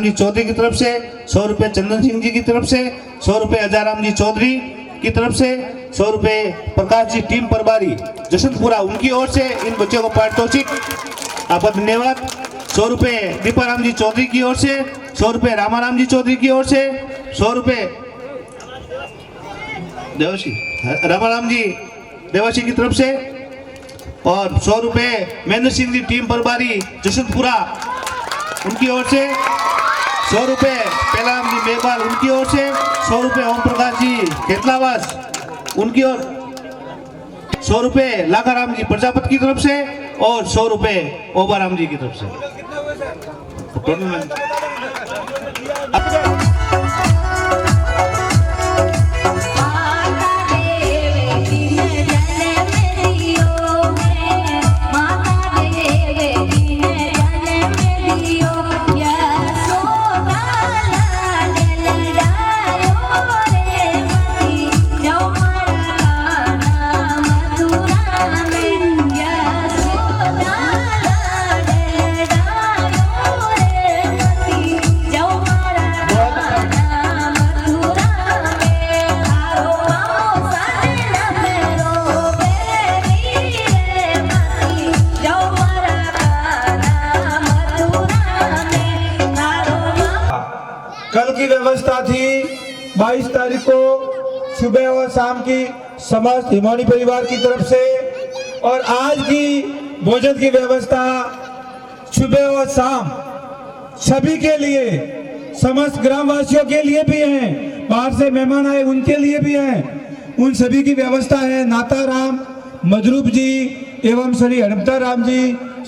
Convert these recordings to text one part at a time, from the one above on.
जी चौधरी की तरफ से 100 रुपए चंदन सिंह जी की तरफ से 100 रुपए अजाराम जी चौधरी की तरफ से 100 रुपए प्रकाश जी टीम प्रभारी जशवंतपुरा उनकी ओर से इन बच्चों को पारितोषिक। आपका धन्यवाद। 100 रुपए दीपाराम जी चौधरी की ओर से 100 रुपए रामाराम जी चौधरी की ओर से 100 रुपए देवाशी रामाराम जी देवाशी की तरफ से और 100 रुपए महेंद्र सिंह जी टीम प्रभारी जशवंतपुरा उनकी ओर से 100 रुपए पेलाराम जी मेघवाल उनकी ओर से 100 रुपए ओम प्रकाश जी खेतलावास उनकी ओर 100 रुपए लाखाराम जी प्रजापति की तरफ से और 100 रुपए ओबाराम जी की तरफ से। कल की व्यवस्था थी 22 तारीख को सुबह और शाम की समस्त हिमोनी परिवार की तरफ से और आज की भोजन की व्यवस्था सुबह और शाम सभी के लिए समस्त ग्रामवासियों के लिए भी है, बाहर से मेहमान आए उनके लिए भी है, उन सभी की व्यवस्था है। नाताराम मधुरूप जी एवं श्री हड़पता राम जी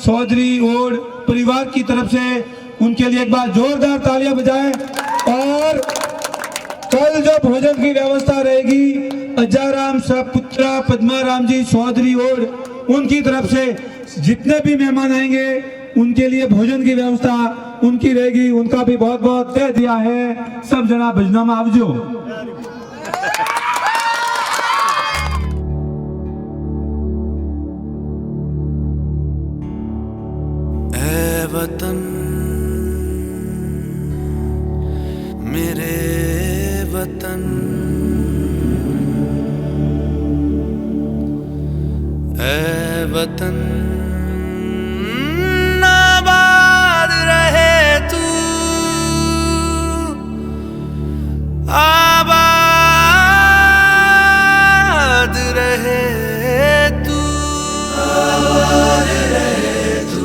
चौधरी और परिवार की तरफ से उनके लिए एक बार जोरदार तालियां बजाएं। और कल जो भोजन की व्यवस्था रहेगी अजाराम सपुत्रा पद्माराम जी चौधरी और उनकी तरफ से जितने भी मेहमान आएंगे उनके लिए भोजन की व्यवस्था उनकी रहेगी, उनका भी बहुत बहुत तय दिया है। सब जना भजना में आवजो। ऐ वतन मेरे वतन ऐ वतन आबाद रहे तू आबाद रहे तू आबाद रहे तू।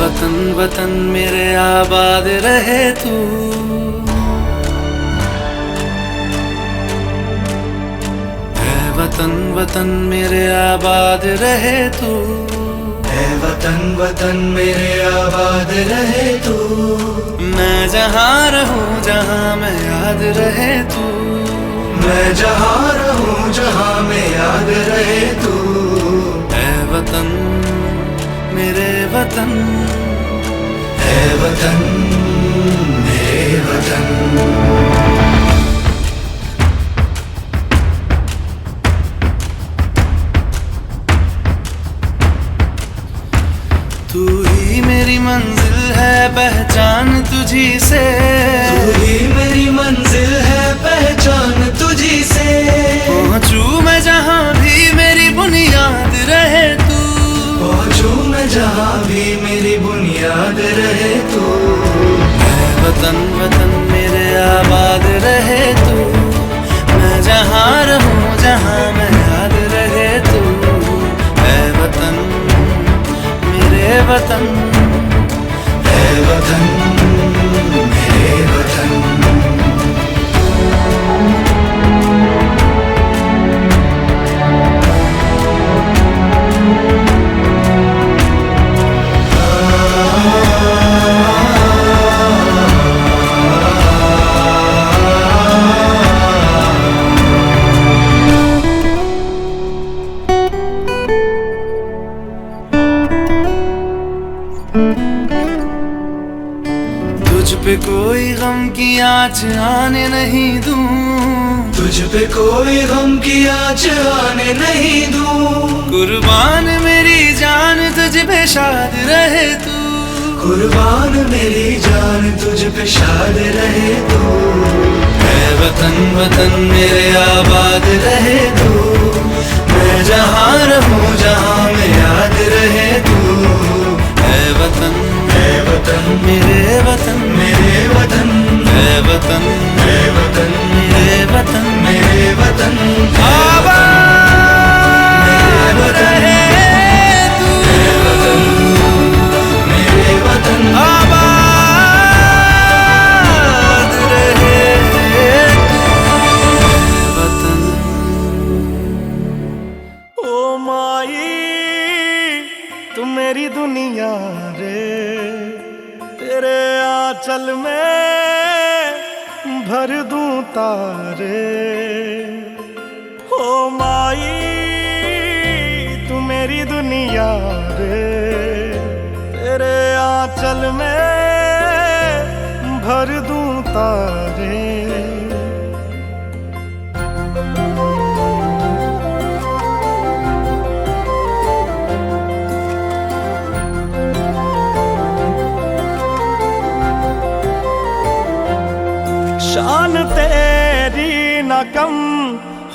वतन वतन मेरे आबाद रहे तू ऐ वतन वतन मेरे आबाद रहे तू ऐ वतन वतन मेरे आबाद रहे तू। मैं जहाँ रहूँ जहाँ मैं याद रहे तू मैं जहाँ रहूँ जहाँ मैं याद रहे तू। ऐ वतन मेरे वतन ऐ वतन मेरे वतन। तू ही मेरी मंजिल है पहचान तुझी से तू ही मेरी मंजिल है पहचान तुझी से। पहुँचूं मैं जहाँ भी मेरी बुनियाद रहे तू पहुँचूं मैं जहाँ भी मेरी बुनियाद रहे तू। ऐ वतन वतन मेरे आबाद रहे तू मैं जहाँ रहूँ जहाँ मैं याद रहे तू। ऐ वतन मेरे वतन ऐ वतन मेरे वतन। तुझ पे कोई गम की आँच आने नहीं दूं, तुझ पे कोई गम की आँच आने नहीं दूं। कुर्बान मेरी जान तुझ पे शाद रहे तू, कुर्बान मेरी जान तुझ पे शाद रहे तू। मैं वतन वतन मेरे आबाद रहे तू, मैं जहाँ रहूँ जहाँ में याद रहे तू। मैं वतन मेरे वतन मेरे वतन, मैं वतन मेरे वतन मेरे वतन आबाद रहे तू, मेरे वतन आबाद रहे तू, वतन। ओ माई तू मेरी दुनिया रे, तेरे आंचल में भर दूं तारे। ओ माई तू मेरी दुनिया रे, तेरे आंचल में भर दूं तारे। शान तेरी न कम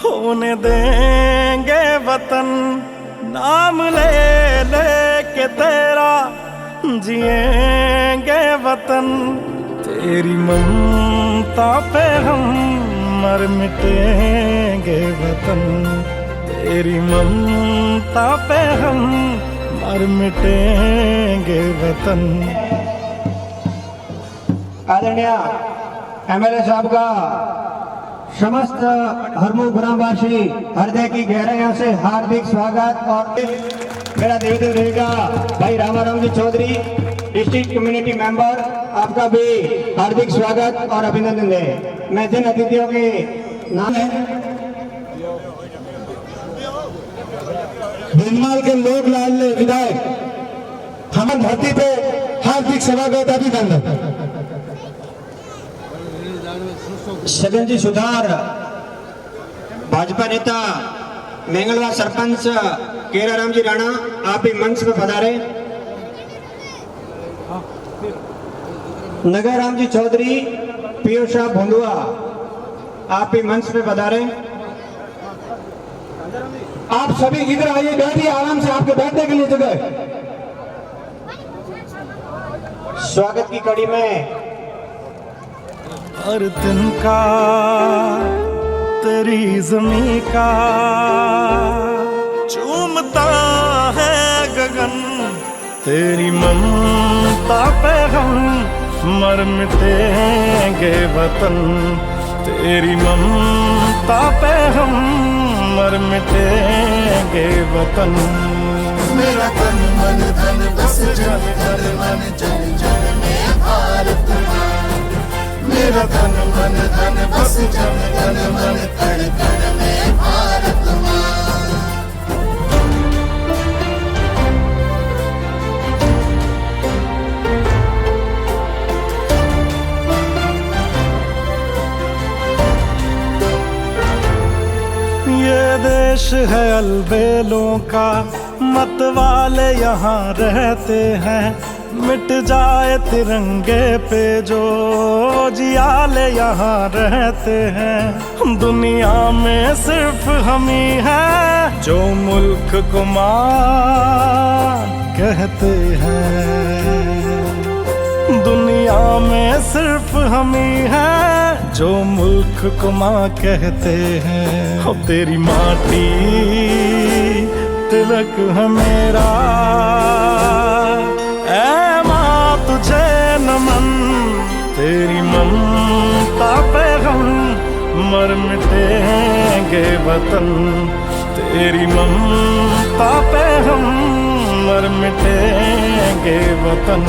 होने देंगे वतन, नाम ले ले के तेरा जिएंगे वतन। तेरी ममता पे हम मर मिटेंगे वतन, तेरी ममता पे हम मर मिटेंगे वतन। आदरणीय एमएलए साहब का समस्त हरमू ग्रामवासी हृदय की गहराइयों से हार्दिक स्वागत। और मेरा देवदेव रहेगा भाई रामाराम जी चौधरी, डिस्ट्रिक्ट कम्युनिटी मेंबर, आपका भी हार्दिक स्वागत और अभिनंदन है। मैं जिन अतिथियों के नाम है भीनमाल के लोक लाल विधायक हमन धरती पे हार्दिक स्वागत अभिनंदन। सगन जी सुधार, भाजपा नेता मेंगलवा सरपंच केराराम जी राणा, आप भी मंच पर पधारे। नगरराम जी चौधरी, पीयूष भोंडुआ, आप भी मंच पे पधारे। आप सभी इधर आइए, बैठिए आराम से, आपके बैठने के लिए जगह। स्वागत की कड़ी में हर दिन का तेरी जमी का चूमता है गगन, तेरी ममता पे हम मर मिटेंगे वतन, तेरी ममता पे हम मर मिटेंगे वतन। मेरा तन मन धन बस जन धन मन जन जन में भारत माँ, मेरा तन मन धन बस जन धन मन कण कण में भारत माँ। ये देश है अलबेलों का, मत वाले यहाँ रहते हैं, मिट जाए तिरंगे पे जो जियाले यहाँ रहते हैं। दुनिया में सिर्फ हम ही हैं जो मुल्क को मां कहते हैं, दुनिया में सिर्फ हम ही हैं जो मुल्क को मां कहते हैं। हो तेरी माटी तिलक है मेरा, ऐ मां तुझे नमन, तेरी ममता पे हम मर मिटेंगे वतन, तेरी ममता पे हम मर मिटेंगे वतन।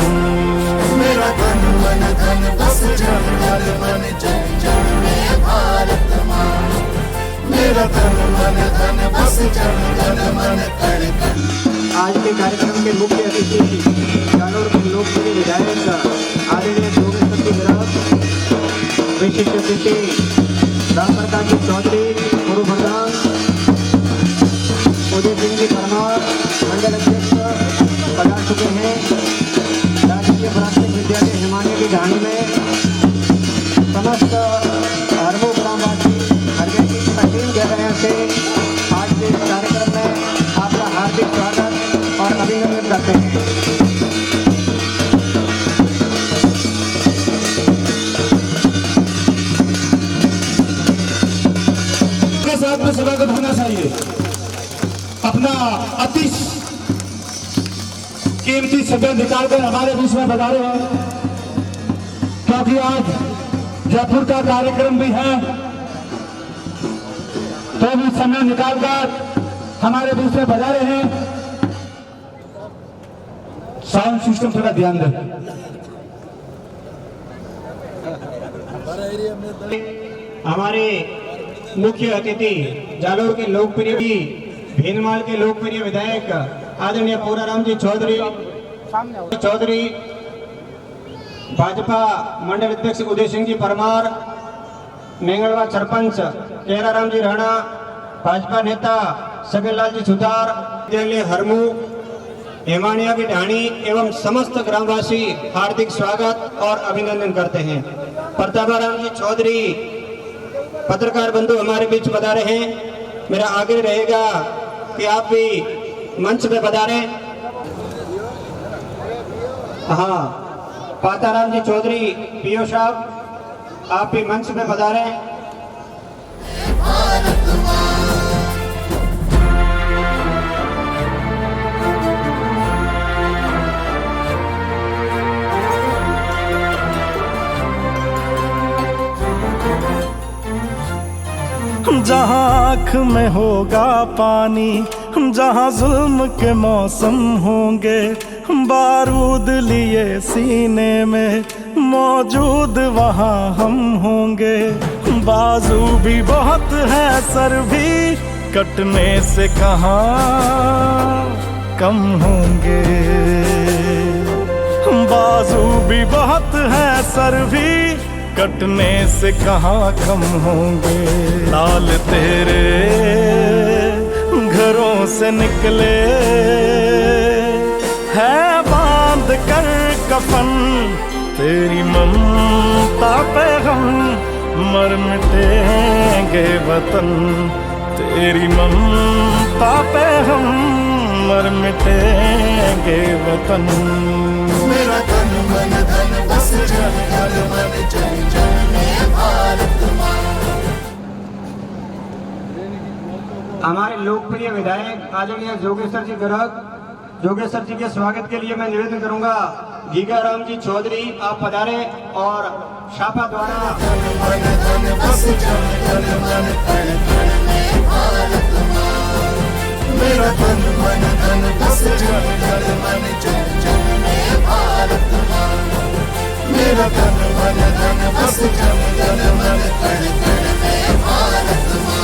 मेरा तन मन धन बस जन धन मन जन जन में भारत माँ, मेरा तन मन धन बस जन धन मन कण कण। आज के कार्यक्रम के मुख्य अतिथि जालोर के लोकप्रिय विधायक आदरणीय योगेश्वर विशिष्ट अतिथि राम प्रकाश जी चौधरी पूर्व प्रधान, उदय सिंह जी परमार मंडल अध्यक्ष पधार चुके हैं। राजकीय प्राथमिक विद्यालय हिमानी की ढाणी में समस्त हरमो ग्रामवासी हरगे की असीम गहराइयों से आज के कार्यक्रम में आपका हार्दिक स्वागत और अभिनंदन करते हैं। साथ में स्वागत होना चाहिए। अपना अति कीमती समय निकालकर हमारे बीच में बता रहे हैं, क्योंकि आज जयपुर का कार्यक्रम भी है, तो भी समय निकालकर हमारे बीच में बजा रहे हैं। साउंड सिस्टम थोड़ा ध्यान दें। हमारे मुख्य अतिथि जालोर के लोकप्रिय भीनमाल के लोकप्रिय विधायक आदरणीय पूराराम जी चौधरी, भाजपा मंडल अध्यक्ष उदय सिंह जी परमार, मेंगड़वा सरपंच केराराम जी राणा, भाजपा नेता सगनलाल जी सुतार, विद्यालय हरमू हेमानिया की ढाणी एवं समस्त ग्रामवासी हार्दिक स्वागत और अभिनंदन करते हैं। प्रतापाराम जी चौधरी पत्रकार बंधु हमारे बीच पधारे हैं। मेरा आग्रह रहेगा कि आप भी मंच पे पधारें। हाँ, पाताराम जी चौधरी पीओ साहब, आप भी मंच पे पधारें। जहाँ आँख में होगा पानी, जहाँ जुल्म के मौसम होंगे, बारूद लिए सीने में मौजूद वहाँ हम होंगे। बाजू भी बहुत है, सर भी कटने से कहाँ कम होंगे। बाजू भी बहुत है, सर भी कटने से कहाँ कम होंगे। लाल तेरे घरों से निकले है बांध कर कफन, तेरी ममता पे हम मर मिटेंगे वतन, तेरी ममता पे हम मर मिटेंगे वतन। मेरा तन मन धन बस जन मन मन जन जन में भारत माँ। हमारे लोकप्रिय विधायक आदरणीय जोगेश्वर जी गर्ग, जोगेश्वर जी के स्वागत के लिए मैं निवेदन करूंगा गीगाराम जी चौधरी आप पधारे और शापा द्वारा मन धन बस जन जन मन कण कण में भारत माँ। मेरा तन मन धन बस जन जन मन जन जन में भारत माँ। मेरा तन मन धन बस जन जन मन कण कण में भारत माँ।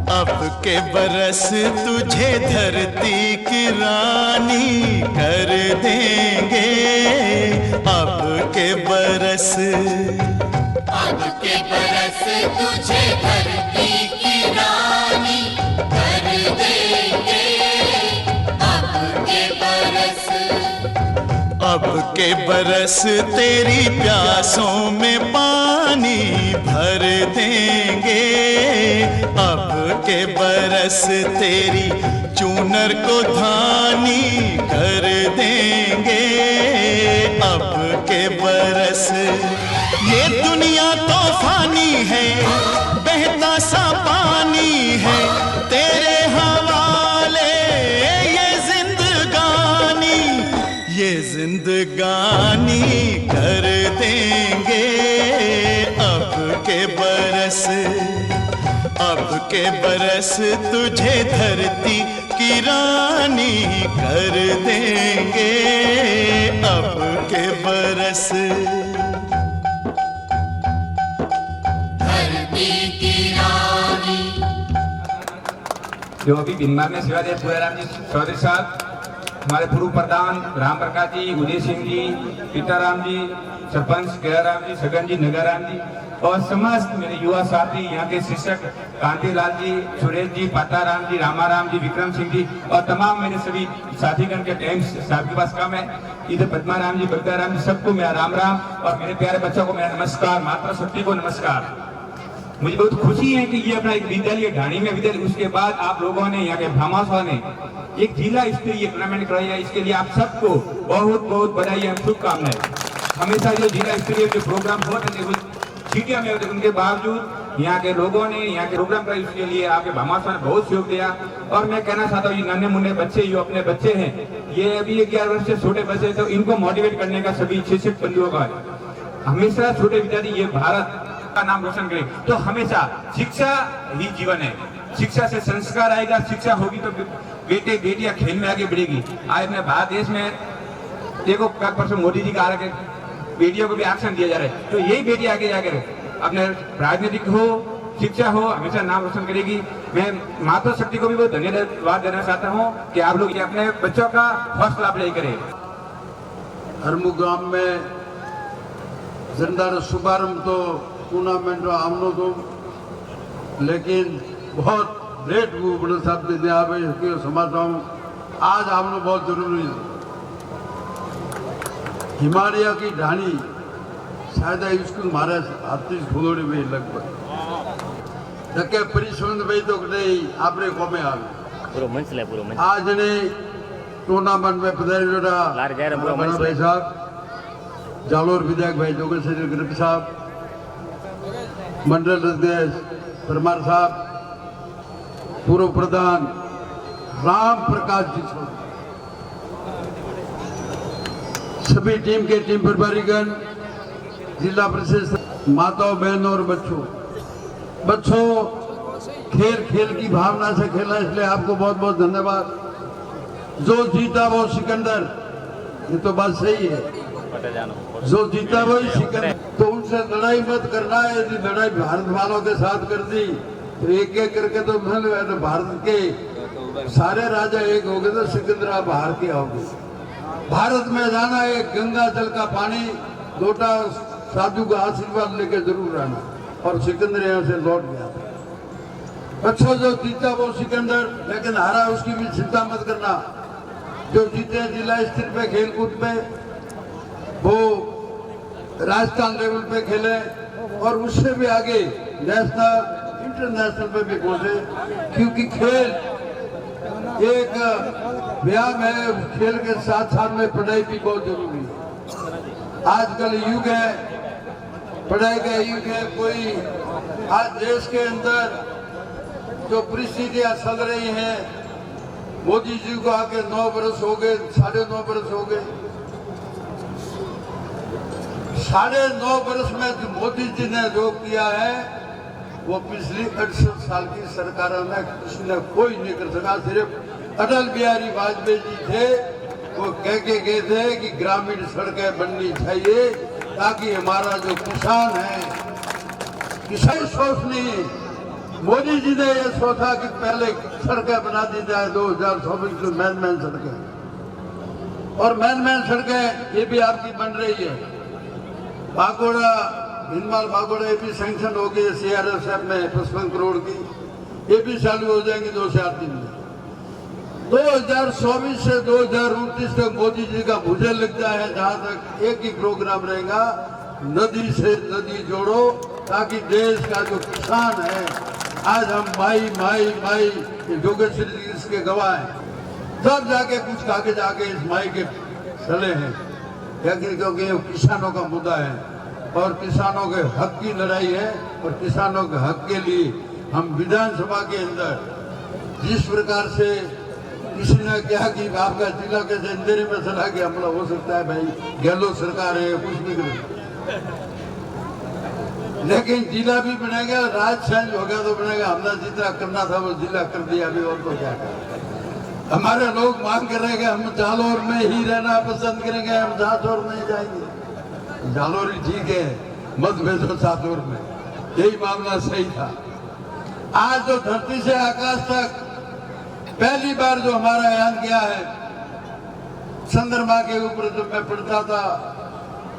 अब के बरस तुझे धरती की रानी कर देंगे। अब के बरस तुझे धरती की रानी कर देंगे। अब के बरस अब के बरस तेरी प्यासों में पानी भर देंगे, अब के बरस तेरी चूनर को धानी कर देंगे, अब के बरस। ये दुनिया तो फानी है, बहता सा पानी है, तेरे हवाले ये जिंदगानी कर देंगे, अब के बरस, अब के बरस तुझे धरती की रानी कर देंगे, अब के बरस। जो अभी भिन्नमार में सेवा दे पूराराम जी चौधरी साहब, हमारे पूर्व प्रधान राम प्रकाश जी, उदय सिंह जी, पीताराम जी, सरपंच केराराम जी, सगन जी, नगाराम जी और समस्त मेरे युवा साथी, यहाँ के शिक्षक कांतिलाल जी, सुरेश जी, पाताराम जी, रामाराम जी, विक्रम सिंह जी और तमाम मेरे सभी साथीगण के टाइम साहब के पास काम है, इधर पद्माराम जी, बगदाराम जी, सबको मेरा राम राम और मेरे प्यारे बच्चों को मेरा नमस्कार, माता शक्ति को नमस्कार। मुझे बहुत खुशी है कि ये अपना एक विद्यालय ढाणी में विद्यालय, उसके बाद आप लोगों ने यहाँ के भामाशाह ने एक जिला स्तरीय टूर्नामेंट कराया है, इसके लिए आप सबको बहुत बहुत बधाई और शुभकामनाएं। हमेशा जो जिला स्तरीय जो प्रोग्राम होते थे सीटियां में होते, उनके बावजूद यहाँ के लोगों ने यहाँ के प्रोग्राम कराए, उसके लिए आपके भामाशाह ने बहुत सहयोग दिया। और मैं कहना चाहता हूँ ये नन्हे मुन्ने बच्चे जो अपने बच्चे हैं, ये अभी 11 वर्ष से छोटे बच्चे, तो इनको मोटिवेट करने का सभी शिक्षक बंधुओं का हमेशा छोटे विद्यार्थी ये भारत का नाम रोशन करे, तो हमेशा शिक्षा ही जीवन है, शिक्षा से संस्कार आएगा, शिक्षा होगी तो बेटे बेटियां खेल में आगे बढ़ेगी। आज अपने भारत देश में देखो कल परसों मोदी जी का आ रहा है बेटियों को भी आरक्षण दिया जा रहा है, तो यही बेटी आगे जाकर अपने राजनीतिक हो शिक्षा हो हमेशा नाम रोशन करेगी। मैं माता शक्ति को भी बहुत धन्यवाद देना चाहता हूँ कि आप लोग अपने बच्चों का हौसला अफजाई करें। हरमू गाम में जिंदार शुभारंभ तो टूर्नामेंट आमनो तो, लेकिन बहुत लेट वो बड़े साहब ने दिया समझता हूँ आज आमनो बहुत जरूरी है। हिमालय की ढाणी शायद इसको मारे हाथी फूलोड़ी में लगभग धक्के परिश्रम भाई तो नहीं आपने कौमे आ आज ने टूर्नामेंट में पधारे भाई साहब, जालोर विधायक भाई जोगेश्वर ग्रुप साहब, मंडल अध्यक्ष परमार साहब, पूर्व प्रधान राम प्रकाश जी, सभी टीम के टीम प्रभारीगण, जिला परिषद, माताओं बहनों और बच्चों खेल खेल की भावना से खेला, इसलिए आपको बहुत बहुत धन्यवाद। जो जीता वो सिकंदर, ये तो बात सही है, जो जीता वही सिकंदर। तो उनसे लड़ाई मत करना है, यदि लड़ाई भारत वालों के साथ कर दी तो एक एक करके तो भारत के सारे राजा एक हो गए, तो सिकंदर बाहर के हो गए। भारत में जाना है, गंगा जल का पानी लोटा साधु का आशीर्वाद लेके जरूर आना, और सिकंदर यहाँ से लौट गया। अच्छा जो जीता वो सिकंदर, लेकिन हारा उसकी भी चिंता मत करना। जो जीते जिला स्तर पे खेल कूद पे वो राजस्थान लेवल पे खेले और उससे भी आगे नेशनल इंटरनेशनल पे भी पहुंचे, क्योंकि खेल एक व्यायाम है, खेल के साथ साथ में पढ़ाई भी बहुत जरूरी है। आजकल युग है, पढ़ाई का युग है। कोई आज देश के अंदर जो परिस्थितियां चल रही हैं, मोदी जी को आके 9 बरस हो गए, 9.5 बरस हो गए। 9.5 बरस में जो मोदी जी ने जो किया है वो पिछली 68 साल की सरकारों में किसी ने कोई नहीं कर सका। सिर्फ अटल बिहारी वाजपेयी जी थे, वो कह के गए थे कि ग्रामीण सड़कें बननी चाहिए ताकि हमारा जो किसान है, किसान सोच नहीं। मोदी जी ने यह सोचा कि पहले सड़कें बना दी जाए 2024 में मैन सड़कें, और मैन सड़कें ये भी आपकी बन रही है। बागोड़ा भिनमाल बागोड़ा ये भी सैंक्शन हो गई CRSF में 55 करोड़ की, ये भी चालू हो जाएंगी 2 से 8 दिन में। 2024 से 2029 तक मोदी जी का मुझे लगता है जहां तक एक ही प्रोग्राम रहेगा, नदी से नदी जोड़ो, ताकि देश का जो किसान है, आज हम माई माई माई जोगेश्वरी जी इसके गवाह हैं, तब जाके कुछ आगे जाके इस माई के चले हैं, क्योंकि ये किसानों का मुद्दा है और किसानों के हक की लड़ाई है। और किसानों के हक के लिए हम विधानसभा के अंदर जिस प्रकार से किसी ने कहा कि आपका जिला कैसे अंधेरे में चला गया, हमला हो सकता है भाई गहलोत सरकार है, कुछ भी करे, लेकिन जिला भी बनेगा, राज चेंज हो गया तो बनेगा। हमने जितना करना था वो जिला कर दिया, अभी और तो क्या करें। हमारे लोग मांग करेंगे हम जालोर में ही रहना पसंद करेंगे, हम जालोर नहीं जाएंगे। जालोर ही ठीक है, मत भेजो जालोर में, यही मामला सही था। आज जो धरती से आकाश तक पहली बार जो हमारा यान किया है, चंद्रमा के ऊपर जब मैं पढ़ता था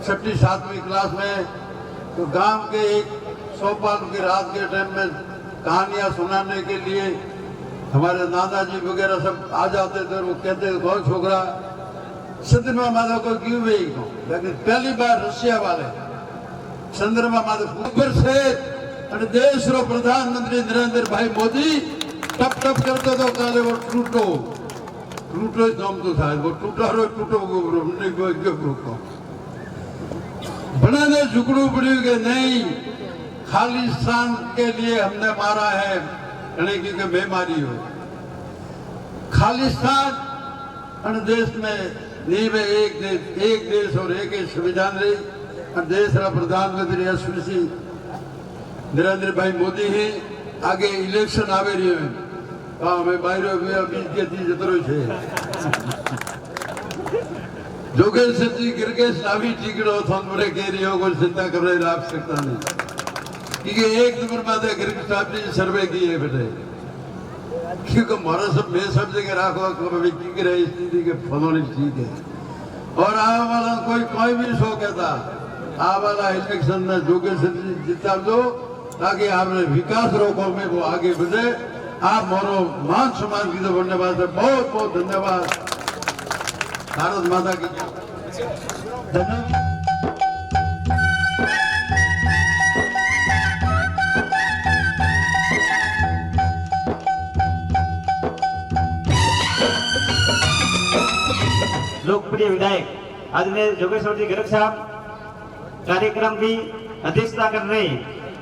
6वीं 7वीं क्लास में, तो गांव के एक सोपाल की रात के टाइम में कहानियां सुनाने के लिए हमारे दादाजी वगैरह सब आ जाते थे। वो कहते थे कौन छोकरा चंद्रमा माता को क्यों भी, लेकिन पहली बार रशिया वाले चंद्रमा माता ऊपर से देश रो प्रधानमंत्री नरेंद्र भाई मोदी टप टप करते तो काले वो टूटो टूटो नाम तो था, वो टूटा रो टूटो को बनाने झुकड़ू पड़ी के नहीं, खालिस्तान के लिए हमने मारा है, यानी कि बेमारी हो खालिस्तान देश में नहीं में एक देश और एक संविधान रही। देश का प्रधानमंत्री यशस्वी नरेंद्र भाई मोदी ही आगे इलेक्शन आवे रही है, हमें बाहर बीच के जतरो छे जोगेश जी गिरगेश नावी टिकड़ो थोड़े कह रही हो, कोई चिंता कर रहे आप सकता नहीं, क्योंकि एक नंबर बात है गिरगेश साहब जी सर्वे की है बेटे, क्योंकि हमारा सब मैं सब जगह राखो की रहे स्थिति के फलों ठीक है। और आ वाला कोई भी शो कहता आ वाला इलेक्शन में जोगेश जी जिता दो, ताकि आपने विकास रोको में वो आगे बढ़े। आप मोरो मान सम्मान की तो बढ़ने वास्ते बहुत बहुत धन्यवाद। भारत माता की धन्यवाद। लोकप्रिय विधायक आदरणीय जोगेश्वर जी गर्ग साहब कार्यक्रम की अध्यक्षता कर रहे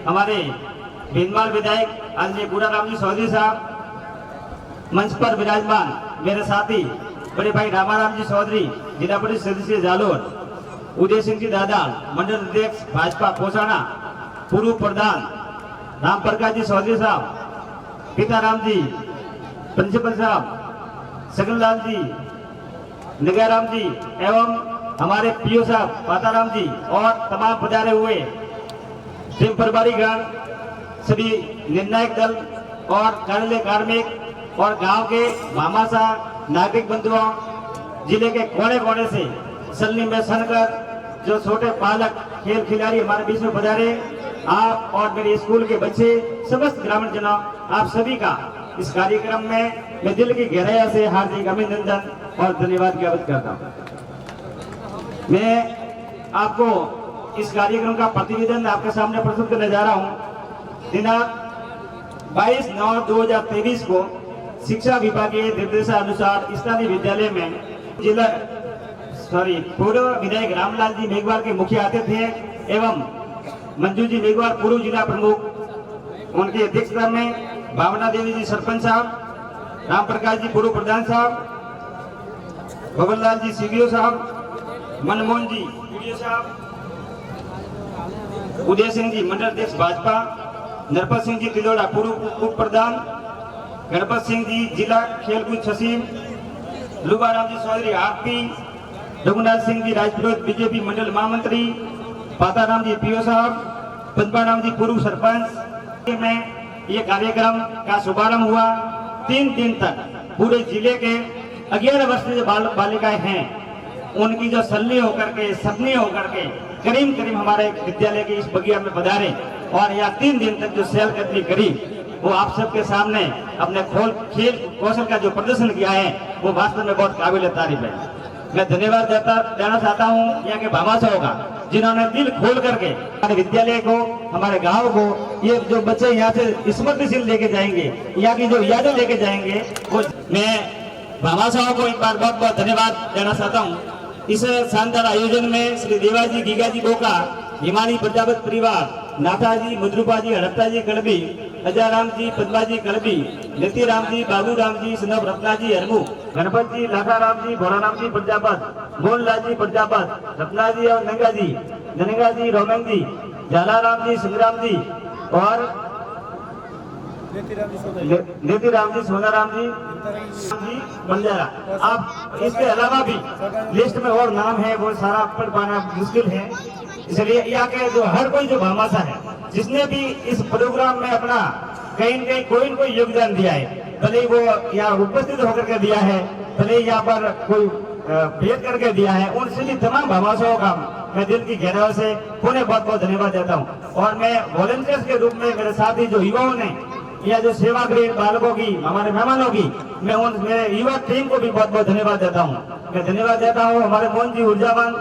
हमारे भीनमाल विधायक आदरणीय गुड़ाराम जी चौधरी साहब, मंच पर विराजमान मेरे साथी बड़े भाई रामाराम जी चौधरी जिला परिषद सदस्य जालोर, उदय सिंह जी दादा मंडल अध्यक्ष भाजपा पोसाना, पूर्व प्रधान राम प्रकाश जी चौधरी साहब, पिताराम जी प्रिंसिपल साहब, सगनलाल जी, निगाराम जी एवं हमारे पीओ साहब पाताराम जी और तमाम पधारे हुए टीम प्रभारी गण, सभी निर्णायक दल और कार्यालय कार्मिक और गांव के मामासा नागरिक बंधुओं, जिले के कोने कोने से सलनी में सनकर जो छोटे पालक खेल खिलाड़ी हमारे बीच में पधारे, आप और मेरे स्कूल के बच्चे, समस्त ग्रामीण जनों, आप सभी का इस कार्यक्रम में मैं दिल की गहराई से हार्दिक अभिनंदन और धन्यवाद ज्ञापित करता हूँ। मैं आपको इस कार्यक्रम का प्रतिवेदन आपके सामने प्रस्तुत करने जा रहा हूँ। दिनांक 22/9/2023 को शिक्षा विभाग के निर्देशानुसार स्थानीय विद्यालय में पूर्व विधायक रामलाल जी मेघवाल के मुख्य अतिथि एवं मंजू जी मेघवाल पूर्व जिला प्रमुख, उनकी अध्यक्षता में भावना देवी जी सरपंच साहब, राम प्रकाश जी पूर्व प्रधान साहब, भवनलाल जी सीडीओ साहब, मनमोहन जी वीडियो साहब, उदय सिंह जी मंडल अध्यक्ष भाजपा, नरपत सिंह जी तिलोड़ा पूर्व उप प्रधान, गणपत सिंह जी जिला खेलकूद सचिव, लुबाराम जी चौधरी आरपी, रघुनाथ सिंह जी राजपुरोहित बीजेपी मंडल महामंत्री, पाताराम जी पीओ साहब, पद्माराम जी पूर्व सरपंच में ये कार्यक्रम का शुभारंभ हुआ। 3 दिन तक पूरे जिले के 11 वर्ष के बालिकाएं हैं, उनकी जो सल्ली होकर के सपनी होकर के करीब हमारे विद्यालय के इस बगिया में पधारे और यहाँ 3 दिन तक जो सैर कदमी करी, वो आप सबके सामने अपने खेल कौशल का जो प्रदर्शन किया है वो वास्तव में बहुत काबिल तारीफ है। मैं धन्यवाद देना चाहता हूँ यहाँ के भामाशाहों का, जिन्होंने दिल खोल करके हमारे विद्यालय को, हमारे गांव को, ये जो बच्चे यहाँ से स्मृतिशील लेके जाएंगे, यहाँ की जो यादें लेके जाएंगे, वो मैं भामाशाहों को एक बार बहुत बहुत धन्यवाद देना चाहता हूँ। इस शानदार आयोजन में श्री देवाजी गीगाजी बोका, हिमानी प्रजापत परिवार, नाथाजी, मधुरूपाजी, हड़प्पाजी कड़बी, अजाराम जी, पद्माजी कड़बी, नितिराम जी, बाबूराम जी, सनब रत्नाजी हरमू, गणपत जी, लाखाराम जी, भोलाराम जी प्रजापत, मोहनलाल जी प्रजापत, रत्ना जी और नंगा जी, रोमन जी, जालाराम जी, संग्राम जी और नेतिराम जी, सोनाराम जी बंजारा। आप इसके अलावा भी लिस्ट में और नाम है, वो सारा पढ़ पाना मुश्किल है, इसलिए यहाँ के जो हर कोई जो भामाशाह है, जिसने भी इस प्रोग्राम में अपना कहीं न कहीं कोई न कोई योगदान दिया है, भले वो यहाँ उपस्थित होकर के दिया है, भले यहाँ पर कोई भेद करके दिया है, उन सभी तमाम भामाशाहों का मैं दिल की गहराई से उन्हें बहुत बहुत धन्यवाद देता हूँ। और मैं वॉलंटियर्स के रूप में मेरे साथी जो युवाओं ने या जो सेवाग्रही बालकों की, हमारे मेहमानों की, मैं उन मेरे युवा टीम को भी बहुत बहुत धन्यवाद देता हूँ। मैं धन्यवाद देता हूँ हमारे मोहन जी ऊर्जावान,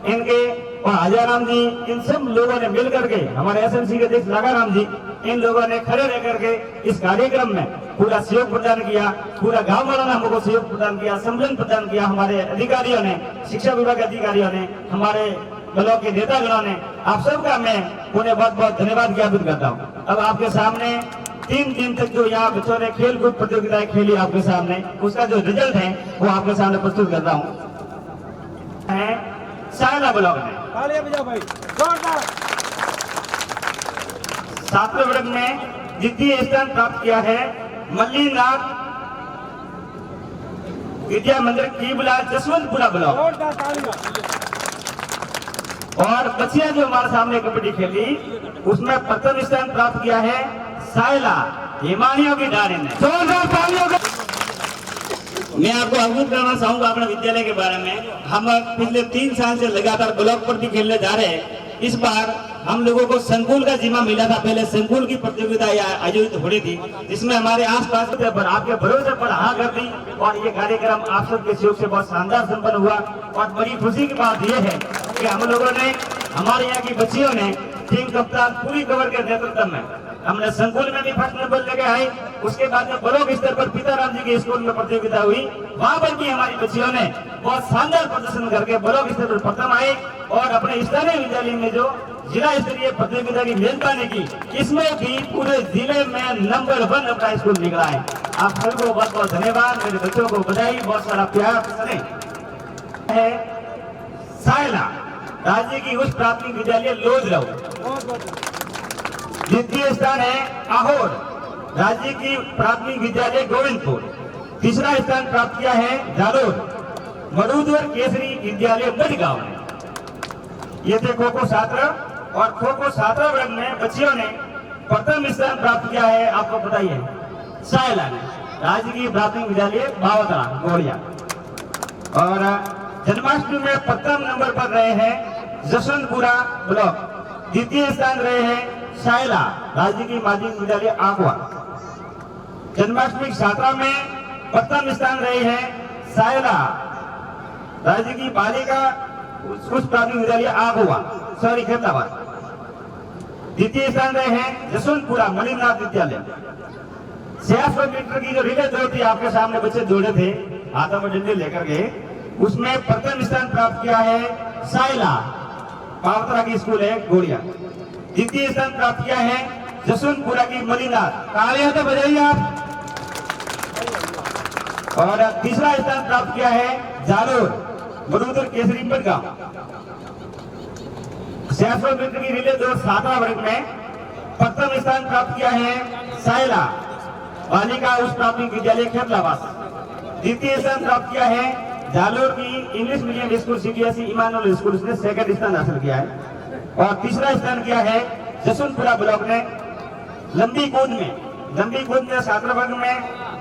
इनके और हजाराम जी, इन सब लोगों ने मिल करके, हमारे एसएमसी के अध्यक्ष लाखाराम जी, इन लोगों ने खड़े रह करके इस कार्यक्रम में पूरा सहयोग प्रदान किया, पूरा गांव वालों ने हमको सहयोग प्रदान किया, सम्मेलन प्रदान किया, हमारे अधिकारियों ने, शिक्षा विभाग के अधिकारियों ने, हमारे ब्लॉक के नेतागणों ने, आप सबका मैं उन्हें बहुत बहुत धन्यवाद ज्ञापित करता हूँ। अब आपके सामने 3 दिन तक जो यहाँ बच्चों ने खेल कूद प्रतियोगिताएं खेली आपके सामने, उसका जो रिजल्ट है वो आपके सामने प्रस्तुत कर रहा हूँ। सायला ब्लॉक में 7वें वर्ग में द्वितीय स्थान प्राप्त किया है मल्लीनाथ विद्या मंदिर कीबला जसवंतपुरा ब्लॉक। और बच्चियां जो हमारे सामने कबड्डी खेली उसमें प्रथम स्थान प्राप्त किया है सायला हिमानियों की डारी ने। जोरदार तालियों का मैं आपको अवगत करना चाहूंगा अपने विद्यालय के बारे में। हम पिछले 3 साल से लगातार ब्लॉक पर भी खेलने जा रहे हैं। इस बार हम लोगों को संकुल का जिम्मा मिला था। पहले संकुल की प्रतियोगिता आयोजित हो रही थी, जिसमें हमारे आसपास पर आपके भरोसे पर हाँ कर दी और ये कार्यक्रम आप सबके सहयोग से बहुत शानदार संपन्न हुआ। और बड़ी खुशी की बात यह है कि हम लोगों ने, हमारे यहाँ की बच्चियों ने, टीम कप्तान पूरी कवर के नेतृत्व में हमने संकुल में भी फर्स्ट नंबर लेके आए। उसके बाद में ब्लॉक स्तर पर पिताराम जी के स्कूल में प्रतियोगिता हुई, वहां पर भी हमारी बच्चियों ने बहुत शानदार प्रदर्शन करके ब्लॉक स्तर पर प्रथम आए और अपने स्थानीय विद्यालय में जो जिला स्तरीय प्रतियोगिता की मेजबानी की, इसमें भी पूरे जिले में नंबर 1 अपना स्कूल निकला है। आप सबको बहुत बहुत धन्यवाद, मेरे बच्चों को बधाई, बहुत सारा प्यार है। सायला राज्य की उच्च प्राथमिक विद्यालय लोजराव। द्वितीय स्थान है आहोर राज्य की प्राथमिक विद्यालय गोविंदपुर। तीसरा स्थान प्राप्त किया है जालोर मरुदवर केसरी विद्यालय मडगांव ने। ये थे खो-खो छात्र और खो-खो छात्र वर्ग में बच्चियों ने प्रथम स्थान प्राप्त किया है। आपको बताइए सायला ने, राज्य की प्राथमिक विद्यालय बावतरा गोड़िया। और जन्माष्टमी में प्रथम नंबर पर रहे हैं जसवंतपुरा ब्लॉक। द्वितीय स्थान रहे हैं सायला राज्य की माध्यमिक विद्यालय आगवा। जन्माष्टमी छात्रा में प्रथम स्थान रहे हैं सायला राज्य की बालिका उच्च प्राथमिक विद्यालय आगवा, सॉरी खेताबाद। द्वितीय स्थान रहे हैं जसवंतपुरा मणिनाथ विद्यालय। 600 मीटर की जो रिले दौड़ थी, आपके सामने बच्चे दौड़े थे, हाथों में डंडे लेकर गए, उसमें प्रथम स्थान प्राप्त किया है सायला, पावतरा की स्कूल है गोड़िया। द्वितीय स्थान प्राप्त किया है जसवंतपुरा की मणिनाथ, तालियां तो बजाइए आप। और तीसरा स्थान प्राप्त किया है जालोर मरुदर केसरी मडगांव। 600 मीटर की रिले दौड़ छात्रा वर्ग में प्रथम स्थान प्राप्त किया है सायला बालिका उच्च प्राथमिक विद्यालय खेतलावास। द्वितीय स्थान प्राप्त किया है जालोर की English medium school CBSE Emmanuel school, उसने सेकंड स्थान हासिल किया है। और तीसरा स्थान किया है जसवंतपुरा ब्लॉक ने लंबी कूद में छात्र वर्ग में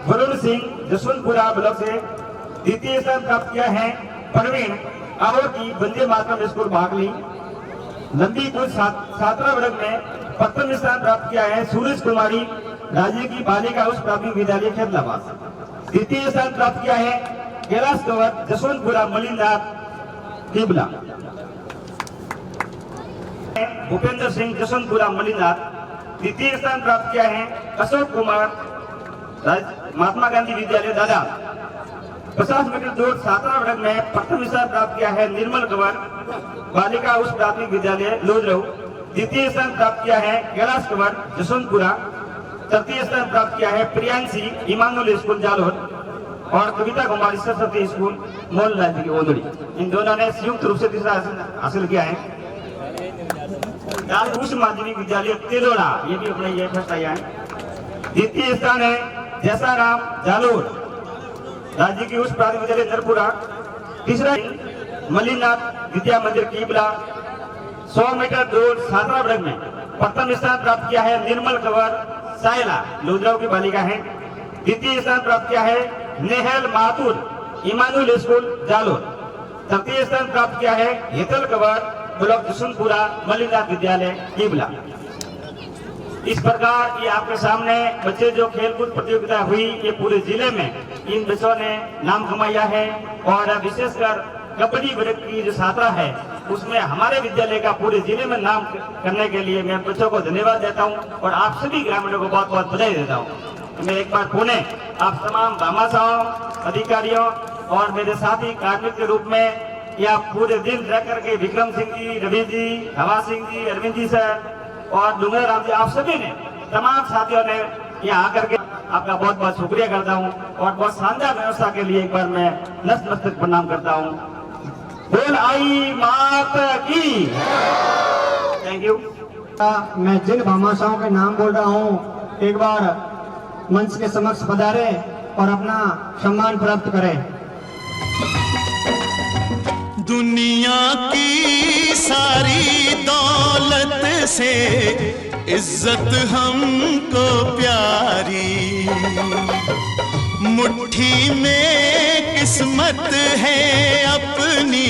वरुण सिंह जसवंतपुरा ब्लॉक से। द्वितीय स्थान प्राप्त किया है प्रवीण आवर की वंदे मातरम स्कूल भागली। लंबी कूद छात्रा वर्ग में प्रथम स्थान प्राप्त किया है सूरज कुमारी राज्य की बालिका उच्च प्राथमिक विद्यालय खेतलाबाद। द्वितीय स्थान प्राप्त किया है कैलाश कंवर जसवंतपुरा मलिनाथ तिबला। भूपेंद्र सिंह जसवंतपुरा मलिनाथ। तृतीय स्थान प्राप्त किया है अशोक कुमार महात्मा गांधी विद्यालय दादा। 50 मीटर दौड़ छात्रा वर्ग में प्रथम स्थान प्राप्त किया है निर्मल कंवर बालिका उच्च प्राथमिक विद्यालय लोजरऊ। द्वितीय स्थान प्राप्त किया है कैलाश कंवर जसवंतपुरा। तृतीय स्थान प्राप्त किया है प्रियांशी इमानुअल स्कूल जालोर और कविता कुमारी सरस्वती स्कूल मोहनलाल की ओदड़ी। इन दोनों ने संयुक्त रूप से तीसरा हासिल किया है। उच्च माध्यमिक विद्यालय तिलोड़ा, ये भी अपने ये फर्स्ट आया है। द्वितीय स्थान है जैसाराम जालोर राज्य की उच्च प्राथमिक विद्यालय नरपुरा। तीसरा मलिनाथ विद्या मंदिर कीबला। 100 मीटर दौड़ छात्रा वर्ग में प्रथम स्थान प्राप्त किया है निर्मल कंवर सायला लोधराव की बालिका है। द्वितीय स्थान प्राप्त किया है नेहल माथुर इमानुअल स्कूल जालोर। तृतीय स्थान प्राप्त किया है हेतल कंवर ब्लॉक जसवंतपुरा मलिनाथ विद्यालय कीबला। इस प्रकार ये आपके सामने बच्चे जो खेलकूद प्रतियोगिता हुई ये पूरे जिले में इन बच्चों ने नाम कमाया है। और विशेषकर कबड्डी वर्ग की जो छात्रा है उसमें हमारे विद्यालय का पूरे जिले में नाम करने के लिए मैं बच्चों को धन्यवाद देता हूं और आप सभी ग्रामीणों को बहुत बहुत बधाई देता हूं। मैं एक बार पुनः आप तमाम भामाशाहों अधिकारियों और मेरे साथी कार्मिक के रूप में या पूरे दिन रह करके विक्रम सिंह जी, रवि जी, हवा सिंह जी, अरविंद जी सर और डूंगर राम जी, आप सभी ने तमाम साथियों ने यहाँ आकर के आपका बहुत बहुत शुक्रिया करता हूँ और बहुत शानदार व्यवस्था के लिए एक बार मैं नतमस्तक प्रणाम करता हूँ। बोल आई माता की। Thank you. मैं जिन भामाशाहों के नाम बोल रहा हूँ एक बार मंच के समक्ष पधारे और अपना सम्मान प्राप्त करें। दुनिया की सारी दौलत से इज्जत हमको प्यारी, मुट्ठी में किस्मत है अपनी,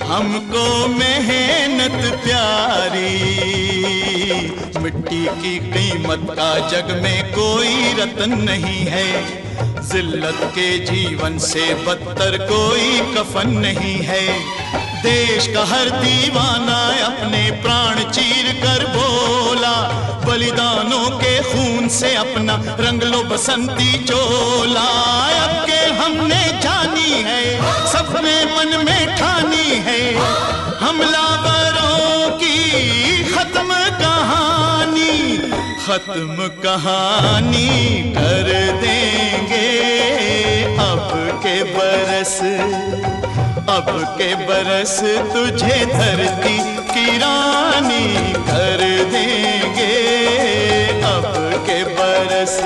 हमको मेहनत प्यारी। मिट्टी की कीमत का जग में कोई रतन नहीं है, जिल्लत के जीवन से बदतर कोई कफन नहीं है। देश का हर दीवाना अपने प्राण चीर कर बोला, बलिदानों के खून से अपना रंग लो बसंती चोला। अब के हमने जानी है, सबने मन में ठानी है, हमलावरों की खत्म कहानी, खत्म कहानी कर देंगे। अब के बरस तुझे धरती की रानी कर देंगे। अब के बरस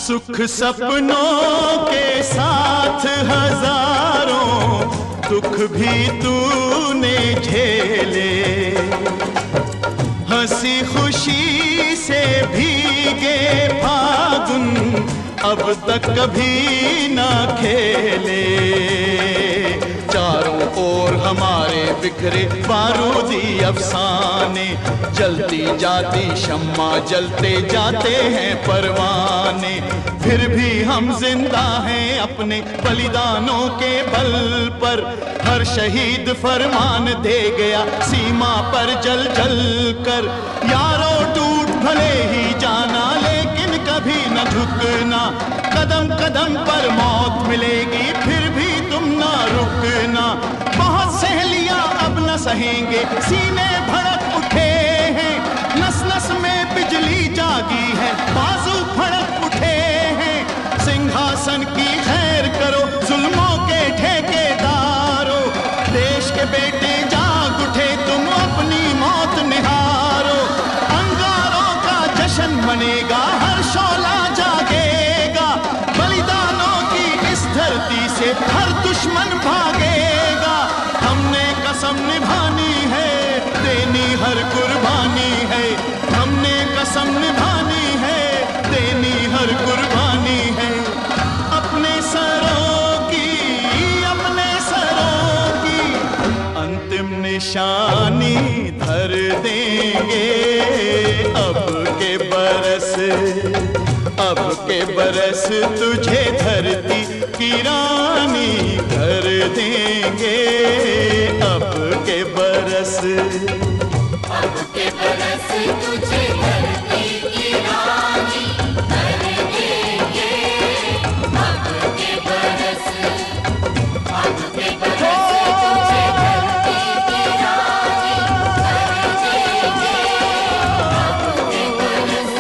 सुख सपनों के साथ हजारों दुख भी तूने झेले, हंसी खुशी से भीगे फागुन अब तक कभी ना खेले। चारों ओर हमारे बिखरे बारूदी अफसाने, जलती जाती शम्मा जलते जाते हैं परवाने, फिर भी हम जिंदा हैं अपने बलिदानों के बल पर। हर शहीद फरमान दे गया सीमा पर जल जल कर। यारों टूट भले ही जाना लेकिन कभी न झुकना, कदम कदम पर मौत मिलेगी फिर भी तुम ना रुकना। बहुत सहेलियां अब न सहेंगे, सीने भड़क उठे हैं, नस नस में बिजली जागी है, बाजू फड़क उठे हैं। सिंहासन की खैर करो जुल्मों के ठेकेदारों, देश के बेटे जाग बनेगा, हर शोला जागेगा, बलिदानों की इस धरती से हर दुश्मन भागेगा। हमने कसम निभानी है, देनी हर कुर्बानी है, हमने कसम निभानी है, देनी हर कुर्बानी है। अपने सरों की अंतिम निशानी धर देंगे। अब के बरस तुझे धरती की रानी कर देंगे। अब के बरस तुझे धरती की रानी कर देंगे। अब के बरस तुझे धरती की रानी कर देंगे। अब के बरस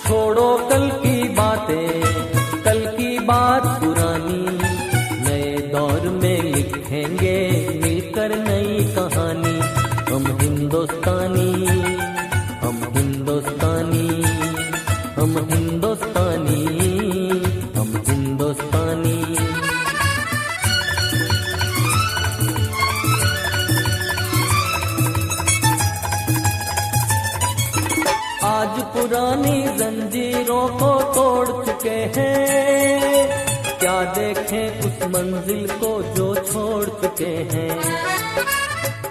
छोड़ो कल की बातें, कल की बात पुरानी, नए दौर में लिखेंगे मिलकर नई कहानी। हम हिंदुस्तानी, हम हिंदुस्तानी, हम हिंदुस्तानी, हम हिंदुस्तानी। आज पुरानी जंजीरों को तोड़ चुके हैं, क्या देखें उस मंजिल को जो छोड़ चुके हैं।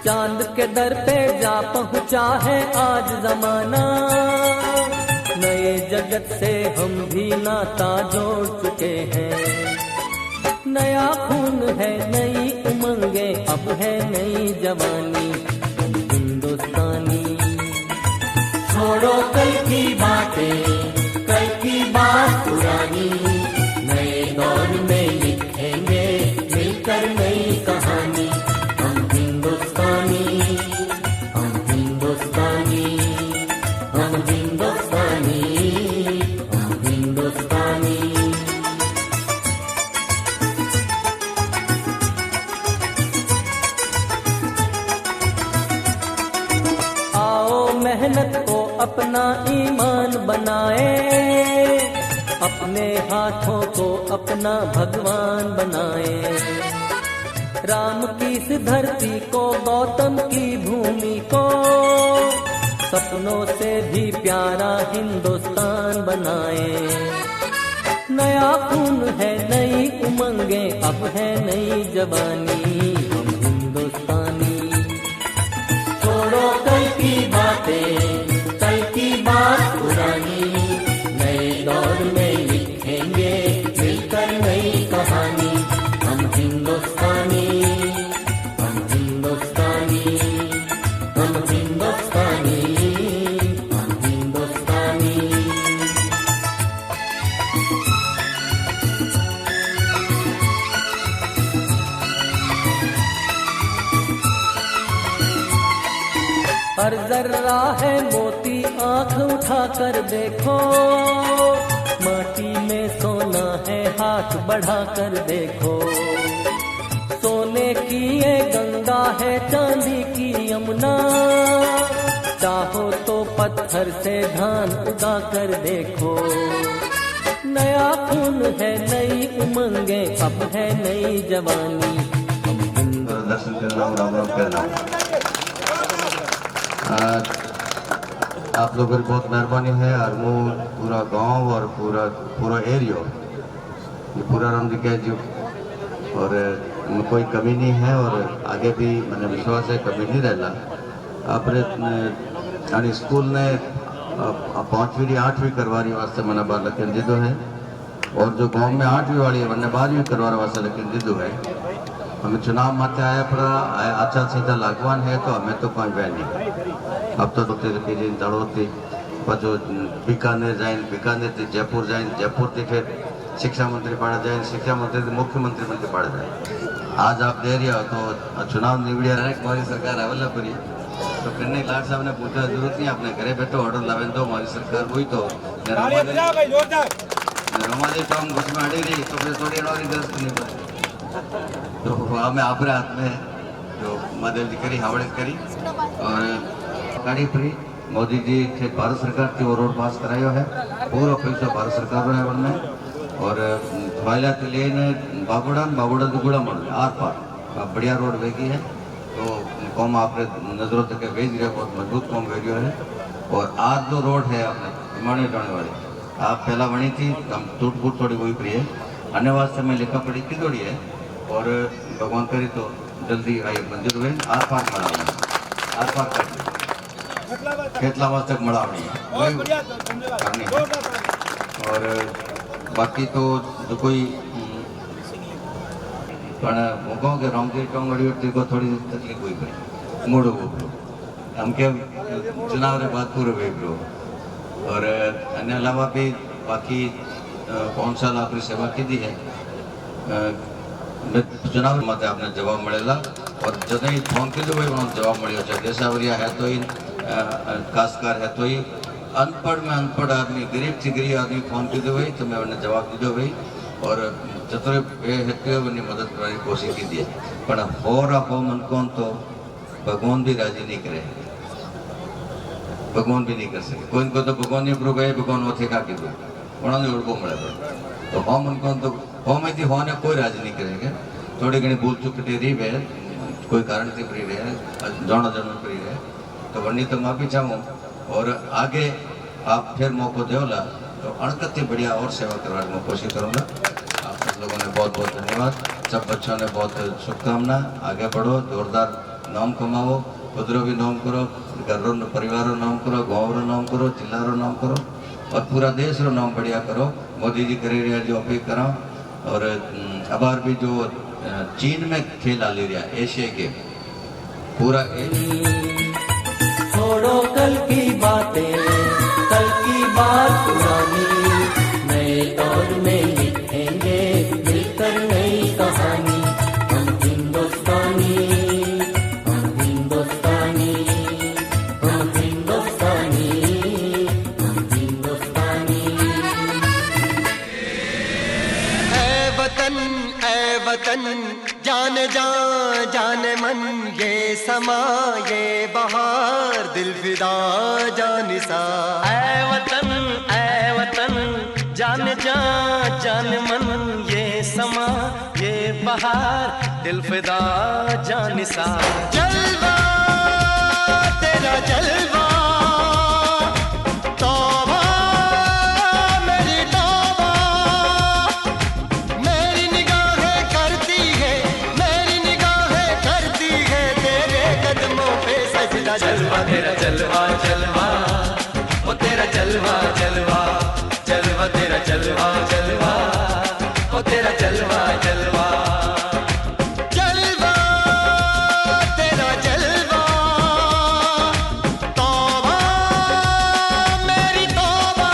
चांद के दर पे जा पहुंचा है आज जमाना, नए जगत से हम भी नाता जोड़ चुके हैं। नया खून है, नई उमंगे, अब है नई जवानी। हिंदुस्तानी, छोड़ो कल की बातें, कल की बात पुरानी, नए दौर में लिखेंगे मिलकर नई कहानी। हम हिंदुस्तानी, हम हिंदुस्तानी, हम हिंदुस्तानी, हम हिंदुस्तानी। मेहनत को अपना ईमान बनाए, अपने हाथों को अपना भगवान बनाए। राम की इस धरती को, गौतम की भूमि को, सपनों से भी प्यारा हिंदुस्तान बनाए। नया खून है, नई उमंगे, अब है नई जवानी। हम हिंदुस्तानी, छोड़ो कल की बातें, कल की बात पुरानी, नए दौर में लिखेंगे मिलकर नई कहानी। हम हिंदुस्तानी, हम हिंदुस्तानी, हम हिंदुस्तानी, हम हिंदुस्तानी। हर जर्रा है मोती, आंख उठा कर देखो, माटी में सोना है, हाथ बढ़ा कर देखो। सोने की ये गंगा है, चांदी की यमुना, चाहो तो पत्थर से धान उगा कर देखो। नया खून है, नई उमंगे, अब है नई जवानी। दर्शन करना और राम राम करना। आप लोगों की बहुत मेहरबानी है। और वो पूरा गांव और पूरा एरिया, ये पूरा राम जी का जो, और कोई कमी नहीं है और आगे भी मैंने विश्वास है कमी नहीं रहना। अपने स्कूल ने 5वीं 8वीं करवाने वास्ते मना बार लेकिन जिदो है, और जो गांव में 8वीं वाली है वरना 12वीं करवाने वास्ते लेकिन जिदो है। हमें चुनाव माते आया पड़ा, आचार संहिता लागवान है तो हमें तो कोई वह नहीं। अब तो तड़ोती जो बीकानेर जाए, बीकानेर से जयपुर जाए, जयपुर से फिर शिक्षा मंत्री पढ़ा जाए, शिक्षा मंत्री से मुख्यमंत्री मंत्री पढ़ा जाए। आज आप दे रहे हो तो चुनाव निवड़िया रहे, हमारी सरकार अवेला करी तो करने लाड साहब ने पूछा जरूरत नहीं, अपने घरे बैठो ऑर्डर लावे दो, हमारी सरकार हुई तो हमारी टॉम कुछ में अड़ी रही तो फिर थोड़ी और दस्त नहीं पड़े तो हमें आपरे हाथ में जो महादेव जी करी हावड़े करी और गाड़ी फ्री मोदी जी थे भारत सरकार थी वो रोड पास करायो है पूरा पैसा भारत सरकार है उनमें और फायला के लिए ने बाबूड़ा तो गुड़ा मर आर पार बढ़िया रोड वेगी है तो कौम आपने नजरों तक भेज रहे बहुत मजबूत कौम भेजो है और आज जो रोड है आपने हिमानी जाने वाली आप पहला बनी थी हम टूट फूट थोड़ी हुई पड़ी है अन्य वास्ते में लिखा पड़ी की थोड़ी है और भगवान करी तो जल्दी आई मंजूर हुए आर पार मड़ावनी आर पार कर खेतला वास्ते मड़ावनी करनी है और बाकी तो जो कोई पण હું કહું કે રામજી ટોંગડી को थोड़ी तकलीफ हुई पड़ी मोड़ो वो हम के चुनाव रे बाद पूरे वेगरो और अन्य अलावा भी बाकी 5 साल आपकी सेवा की दी है चुनाव मत आपने जवाब मिलेला और जदे फोन कीधो भाई उन्होंने जवाब मिलो है देशावरिया है तो ही काशकार है तो ही अनपढ़ में अनपढ़ आदमी गरीब से गरीब आदमी फोन कीधो भाई तो मैं उन्हें जवाब दीदो भाई और जतरे हेतु उन्हें मदद करने की कोशिश की दी पर हो मन कौन तो भगवान भी राजी नहीं करे भगवान भी नहीं कर सके कोई को तो भगवान ने प्रो गए भगवान वो थे का की उन्होंने उड़को मिले तो हो मन कौन तो हो में थी होने कोई राजी नहीं करेंगे थोड़ी घनी भूल चुक रही है कोई कारण से फ्री रहे जाना जरूर फ्री रहे तो वरनी तो माफी चाहूँ और आगे आप फिर मौका देवला तो अणकत से बढ़िया और सेवा करवाने में कोशिश करूँगा आप सब लोगों ने बहुत बहुत धन्यवाद सब बच्चों ने बहुत शुभकामना आगे बढ़ो जोरदार नाम कमाओ खुद भी नाम करो घर परिवार नाम करो गाँव रो नाम करो जिला रो नाम करो और पूरा देश रो नाम बढ़िया करो मोदी जी कर रहा जो अपील करा और अबार भी जो चीन में खेल आ ले रहा एशिया के पूरा छोड़ो कल की बातें कल की बात पुरानी नए दौर में लिखेंगे मिलकर नई कहानी हम हिंदुस्तानी हम हिंदुस्तानी हम हिंदुस्तानी हम हिंदुस्तानी ऐ वतन जान मन ये समा ये बहार दिल फिदा जानिसा ऐ वतन जान मन ये समा ये बहार दिल फिदा जानिसा जलवा तेरा जलवा तौबा मेरी तौबा मेरी निगाहें करती है तेरे कदमों पे सजदा जलवा तेरा जलवा जलवा वो तेरा जलवा जलवा जलवा तेरा जलवा जलवा वो तेरा जलवा जलवा जलवा तेरा जलवा तौबा मेरी तौबा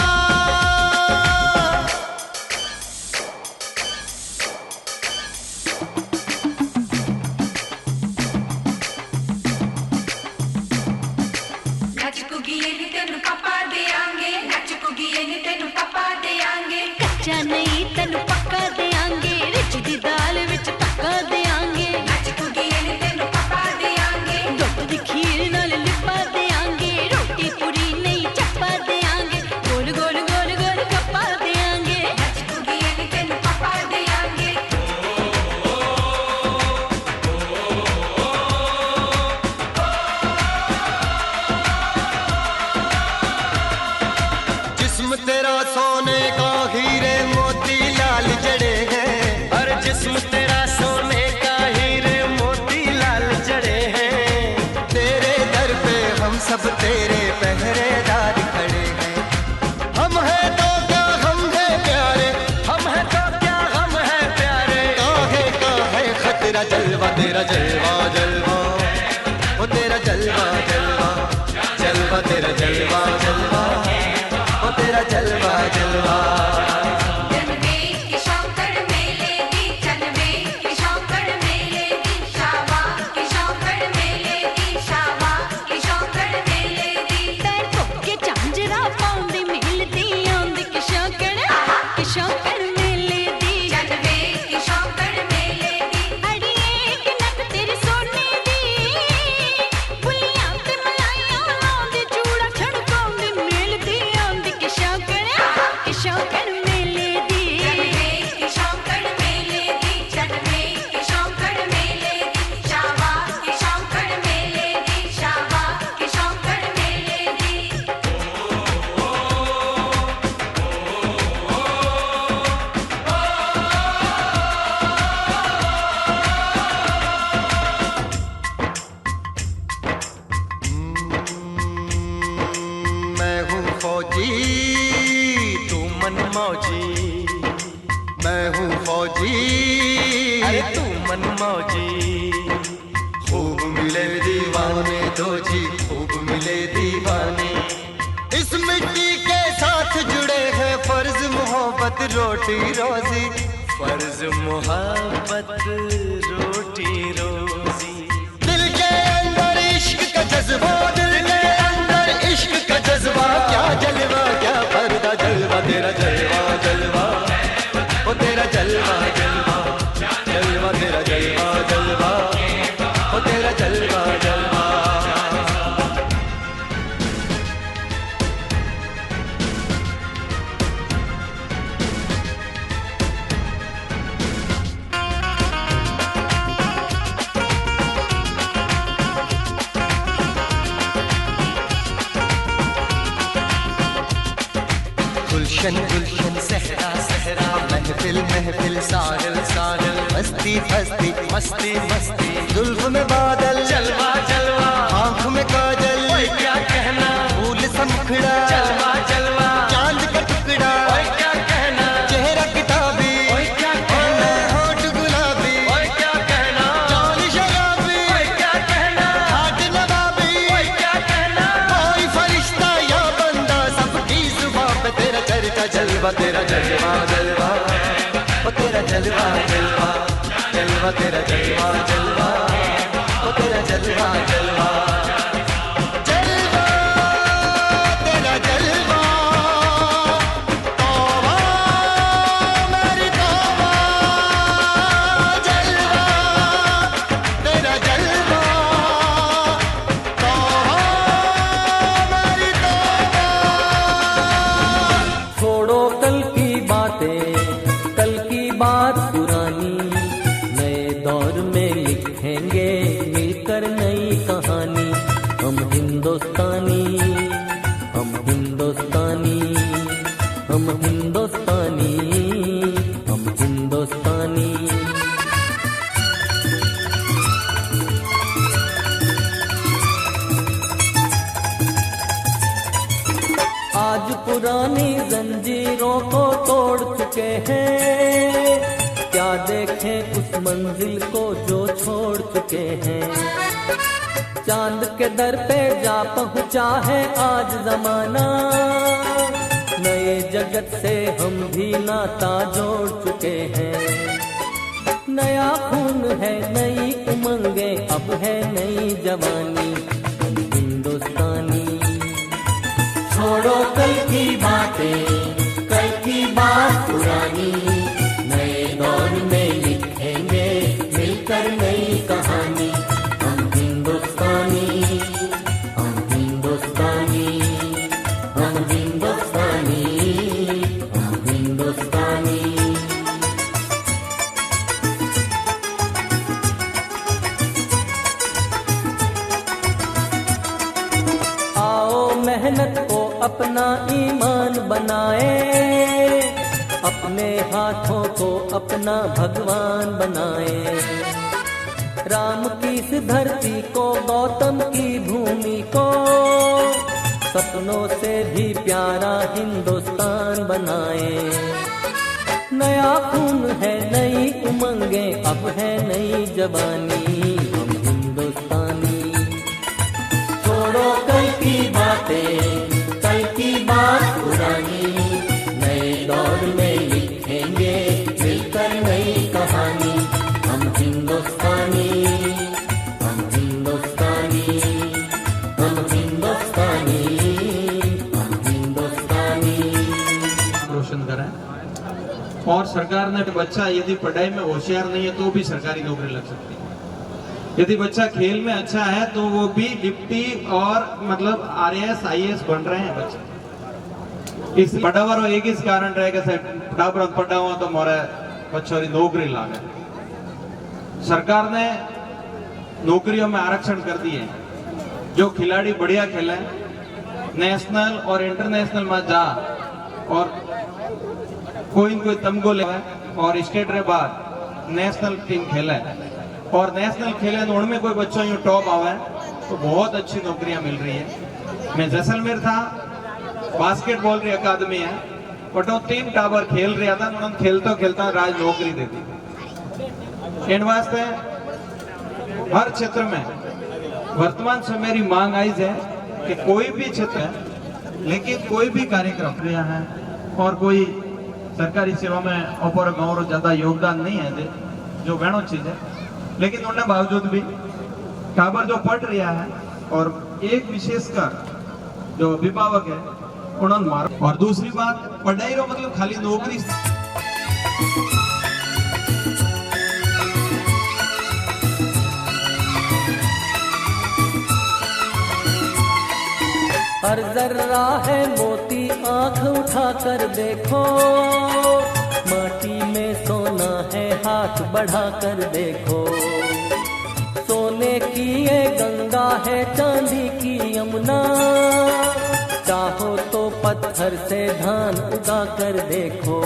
कच्चा नहीं तेनू पक्का देंगे रिच दी दाल विच तक्का देंगे दुध दी खीर नाल लिपा देंगे रोटी पूरी नहीं चप्पा देंगे गोल गोल गोल गोल कप्पा देंगे जिस्म तेरा सोने का हीरे मोती लाल जड़े हैं हर जिस्म तेरा सोने का हीरे मोती लाल जड़े हैं तेरे दर पे हम सब तेरे पहरेदार खड़े हैं हम हैं तो क्या हम हैं प्यारे हम हैं तो क्या हम हैं प्यारे काहे खतरा जलवा तेरा जलवा जलवा वो तेरा जलवा जलवा जलवा तेरा जलवा जलवा वो तेरा जलवा जलवा झांझरा पाउंदी मिलदी आंदी किशां मैं हूँ फौजी, अरे तू मन मौजी। खूब मिले दीवाने दो जी, खूब मिले दीवाने। इस मिट्टी के साथ जुड़े हैं फर्ज मोहब्बत रोटी रोजी, फर्ज मोहब्बत रोटी रोजी। दिल के अंदर इश्क का जज्बा, दिल के अंदर इश्क का जज्बा, क्या जलवा क्या पर्दा जलवा, तेरा जलवा जलवा, ओ तेरा जलवा जलवा, जलवा तेरा जलवा जलवा, ओ तेरा जलवा जलवा। गुलशन गुलशन सहरा सहरा, महफिल महफिल साहिल साहिल, मस्ती मस्ती मस्ती मस्ती, जुल्फ में बादल जलवा जलवा, आँख में काजल, ओए क्या कहना, फूल सा मुखड़ा, जलवा जलवा, चांद का टुकड़ा, ओए क्या कहना, चेहरा किताबी, ओए क्या कहना, होठ गुलाबी, ओए क्या कहना, चाल शराबी, ओए क्या कहना, हाथ नवाबी, ओए क्या कहना, कोई फरिश्ता या बंदा, सबकी जुबां पे तेरा चर्चा जलवा, तेरा जलवा जलवा, ओ तेरा जलवा जलवा, जलवा तेरा जलवा जलवा, ओ तेरा जलवा जलवा, जलवा तेरा जलवा, तौबा मेरी तौबा, जलवा तेरा जलवा, तौबा मेरी तौबा। छोड़ो कल की बातें, कल की बात पुरानी, नए दौर में लिखेंगे मिलकर नई कहानी। हम हिंदुस्तानी, हम हिंदुस्तानी, हम हिंदुस्तानी, हम हिंदुस्तानी। आज पुरानी जंजीरों को तोड़ चुके हैं, क्या देखें उस मंजिल को जो छोड़ चुके हैं। चांद के दर पे जा पहुंचा है आज जमाना, नए जगत से हम भी नाता जोड़ चुके हैं। नया खून है, नई उमंगे, अब है नई जवानी। हम हिंदुस्तानी, छोड़ो कल की बातें, कल की बात पुरानी, नए दौर में लिखेंगे मिलकर नई कहानी। हम हिंदुस्तानी, हम हिंदुस्तानी, हम हिंदुस्तानी, हम हिंदुस्तानी। आओ मेहनत को अपना ईमान बनाए, अपने हाथों को अपना भगवान बनाए। राम की इस धरती को, गौतम की भूमि को, सपनों से भी प्यारा हिंदुस्तान बनाए। नया खून है, नई उमंगे, अब है नई जवानी। हम हिंदुस्तानी, छोड़ो कल की बातें, कल की बात पुरानी, नए दौर में लिखेंगे मिलकर नई कहानी। हम हिंदुस्तानी, हम हिंदुस्तानी, हम हिंदुस्तानी, हम हिंदुस्तानी। रोशन करें। और सरकार ने बच्चा यदि पढ़ाई में होशियार नहीं है तो भी सरकारी नौकरी लग सकती है। यदि बच्चा खेल में अच्छा है तो वो भी डिप्टी और मतलब RAS IAS बन रहे हैं बच्चे। इस पढ़ावर एक ही कारण रहेगा पढ़ा हुआ तो मोरे बच्चों की नौकरी लागे। सरकार ने नौकरियों में आरक्षण कर दिए। जो खिलाड़ी बढ़िया खेले, नेशनल और इंटरनेशनल में जा और कोई न कोई तमगो ले और स्टेट रे बाद नेशनल टीम खेले और नेशनल खेले तो उनमें कोई बच्चों यूं टॉप आवे तो बहुत अच्छी नौकरियां मिल रही है। मैं जैसलमेर था, बास्केटबॉल की अकादमी है, बट वो 3 टावर खेल रहा था, उन्होंने खेलता खेलता राज नौकरी दे दी। इन वास्ते हर क्षेत्र में वर्तमान समय मेरी मांग आई है कि कोई भी क्षेत्र है, लेकिन कोई भी कार्यक्रम रहा है और कोई सरकारी सेवा में ऊपर गाँव ज्यादा योगदान नहीं है जो बहनों चीज है, लेकिन उनके बावजूद भी टाबर जो पढ़ रहा है और एक विशेषकर जो अभिभावक है उन्होंने मार। और दूसरी बात, पढ़ाई रो मतलब खाली नौकरी। हर जर्रा है मोती, आंख उठा कर देखो, माटी में सोना है, हाथ बढ़ा कर देखो। सोने की ये गंगा है, चांदी की यमुना, चाहो तो पत्थर से धान उगा कर देखो।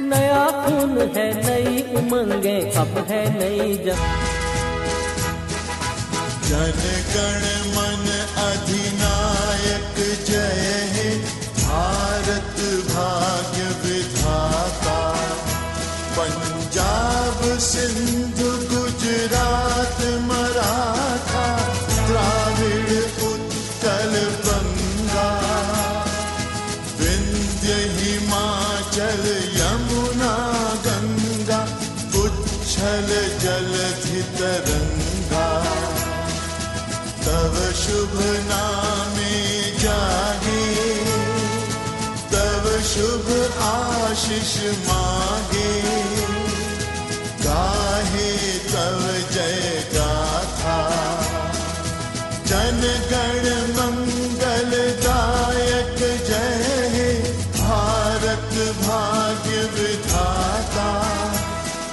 नया खून है, नई उमंगे, अब है नई जन गण मन अधिनायक जय हे, भारत भाग्य विधाता। पंजाब सिंध गुजरात मराठा, द्राविड़ उत्कल बंगा, विंध्य हिमाचल यमुना गंगा, उच्छल जलधि तरंगा। तव शुभ नामे जागे, तव शुभ आशीष मांगे, गाहे तव जय गाथा। जन गण मंगल दायक जय हे, भारत भाग्य विधाता।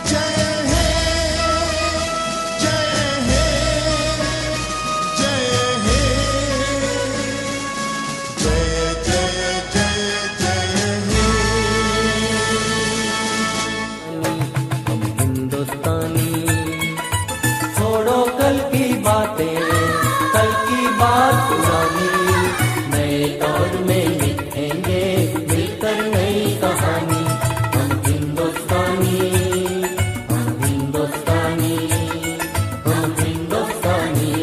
जय हे, जय हे, जय हे, जय जय जय जय हे। हम हिंदुस्तानी, छोड़ो कल की बातें, कल की बात पुरानी, नए दौर में लिखेंगे मिलकर नई कहानी। हम हिंदुस्तानी, हम हिंदुस्तानी, हम हिंदुस्तानी,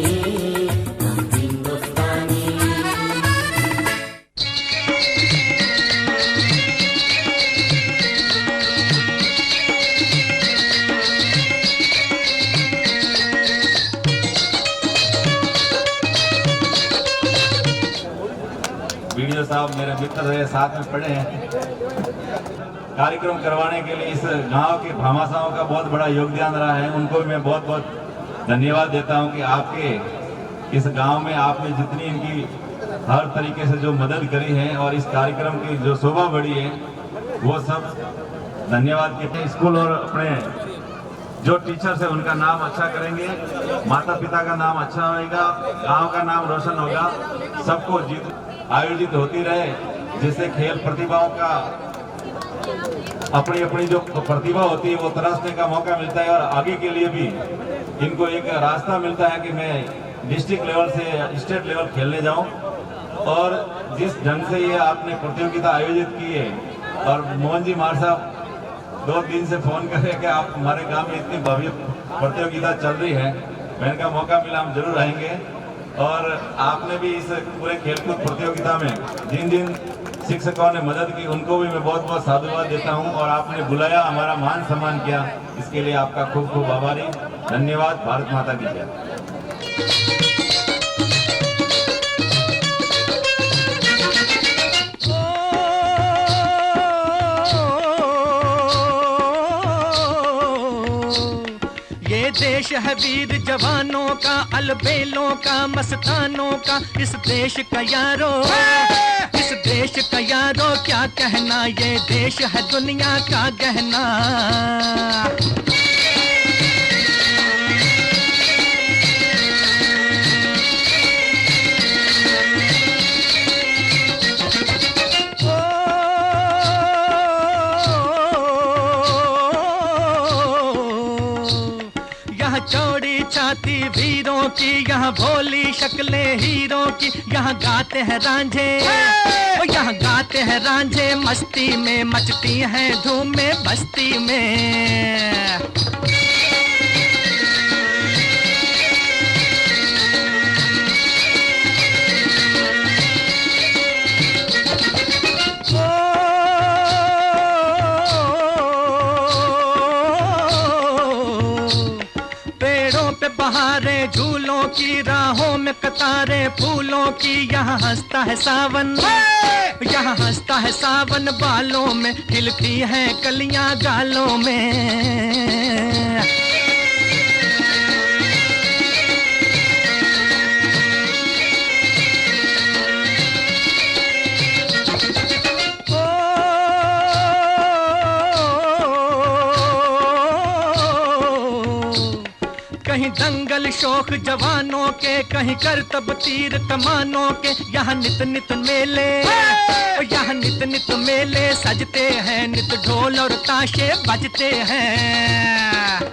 हम हिंदुस्तानी। वीडियो साहब मेरे मित्र रहे, साथ में पढ़े हैं। कार्यक्रम करवाने के लिए इस गांव के भामाशाहों का बहुत बड़ा योगदान रहा है, उनको भी मैं बहुत बहुत धन्यवाद देता हूं कि आपके इस गांव में आपने जितनी इनकी हर तरीके से जो मदद करी है और इस कार्यक्रम की जो शोभा बढ़ी है, वो सब धन्यवाद के। स्कूल और अपने जो टीचर्स है उनका नाम अच्छा करेंगे, माता पिता का नाम अच्छा होगा, गांव का नाम रोशन होगा। सबको जीत आयोजित होती रहे, जिससे खेल प्रतिभाओं का अपनी अपनी जो प्रतिभा होती है वो तराशने का मौका मिलता है और आगे के लिए भी इनको एक रास्ता मिलता है कि मैं डिस्ट्रिक्ट लेवल से स्टेट लेवल खेलने जाऊं। और जिस ढंग से ये आपने प्रतियोगिता आयोजित की है, और मोहन जी मार साहब 2 दिन से फोन कर रहे कि आप हमारे गांव में इतनी भव्य प्रतियोगिता चल रही है, मैंने का मौका मिला हम जरूर आएंगे। और आपने भी इस पूरे खेलकूद प्रतियोगिता में जिन जिन शिक्षकों ने मदद की उनको भी मैं बहुत बहुत साधुवाद देता हूं, और आपने बुलाया, हमारा मान सम्मान किया, इसके लिए आपका खूब खूब आभारी। धन्यवाद। भारत माता की जय। देश है वीर जवानों का, अलबेलों का, मस्तानों का, इस देश का यारो, इस देश का यारो क्या कहना, ये देश है दुनिया का गहना। छाती वीरों की, यहाँ भोली शक्लें हीरों की, यहाँ गाते हैं रांझे, यहाँ गाते हैं रांझे मस्ती में, मचती हैं धूम में बस्ती में। बहारें झूलों की, राहों में कतारें फूलों की, यहाँ हंसता है सावन, यहाँ हंसता है सावन, बालों में खिलती हैं कलियां गालों में। कहीं दंगल शौक जवानों के, कहीं करतब तीर कमानों के, यहाँ नित नित मेले, यहाँ नित नित मेले सजते हैं, नित ढोल और ताशे बजते हैं।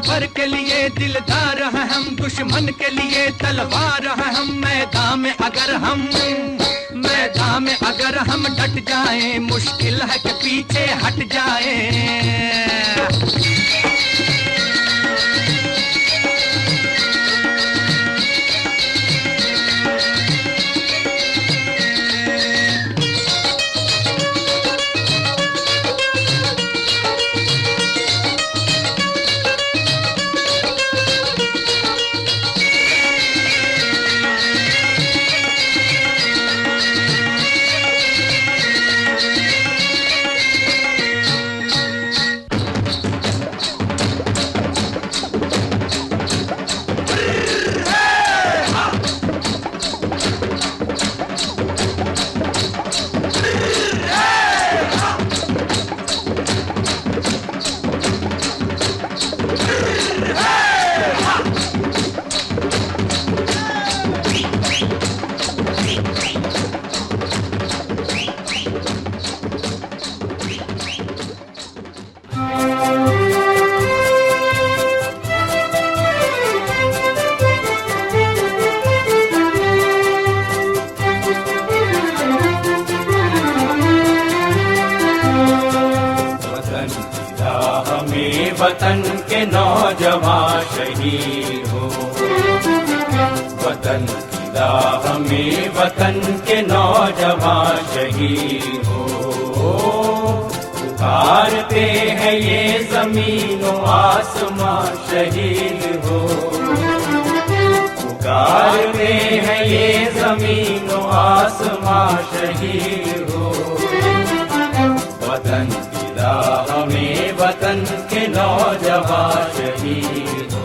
भर के लिए दिलदार हैं हम, दुश्मन के लिए तलवार हैं हम, मैदान में अगर हम डट जाएं, मुश्किल है कि पीछे हट जाएं। वतन के नौजवान शहीद हो, वतन की राह में वतन के नौजवान शहीद हो, पुकारते हैं ये ज़मीन व आसमां शहीद हो, पुकारते हैं ये ज़मीन व आसमां शहीद हो, वतन की राह में वतन के नौजवान शहीद हो।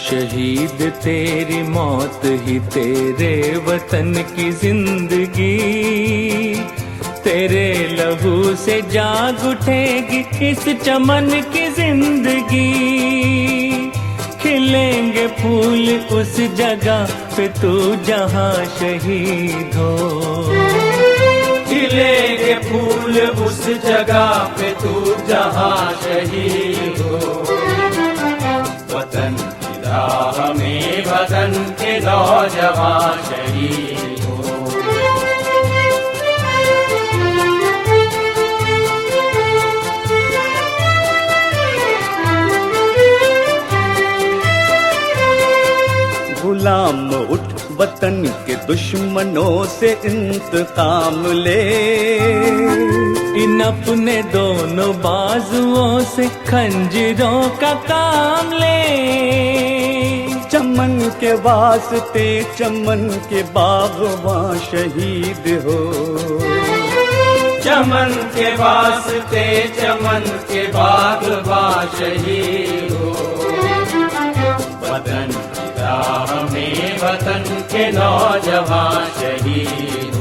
शहीद तेरी मौत ही तेरे वतन की जिंदगी, तेरे लहू से जाग उठेगी इस चमन की जिंदगी, खिलेंगे फूल उस जगह पे तू जहाँ शहीद हो, खिलेंगे फूल उस जगह पे तू जहाँ शहीद हो, वतन की राह में वतन के नौजवान शहीद हो। गुलाम उठ वतन के दुश्मनों से इंतकाम ले, इन अपने दोनों बाजुओं से खंजरों का काम ले, चमन के वास्ते चमन के बागवां शहीद हो, चमन के वास्ते चमन के बागवां शहीद हो, वतन की राह अपने वतन के नौजवान शहीद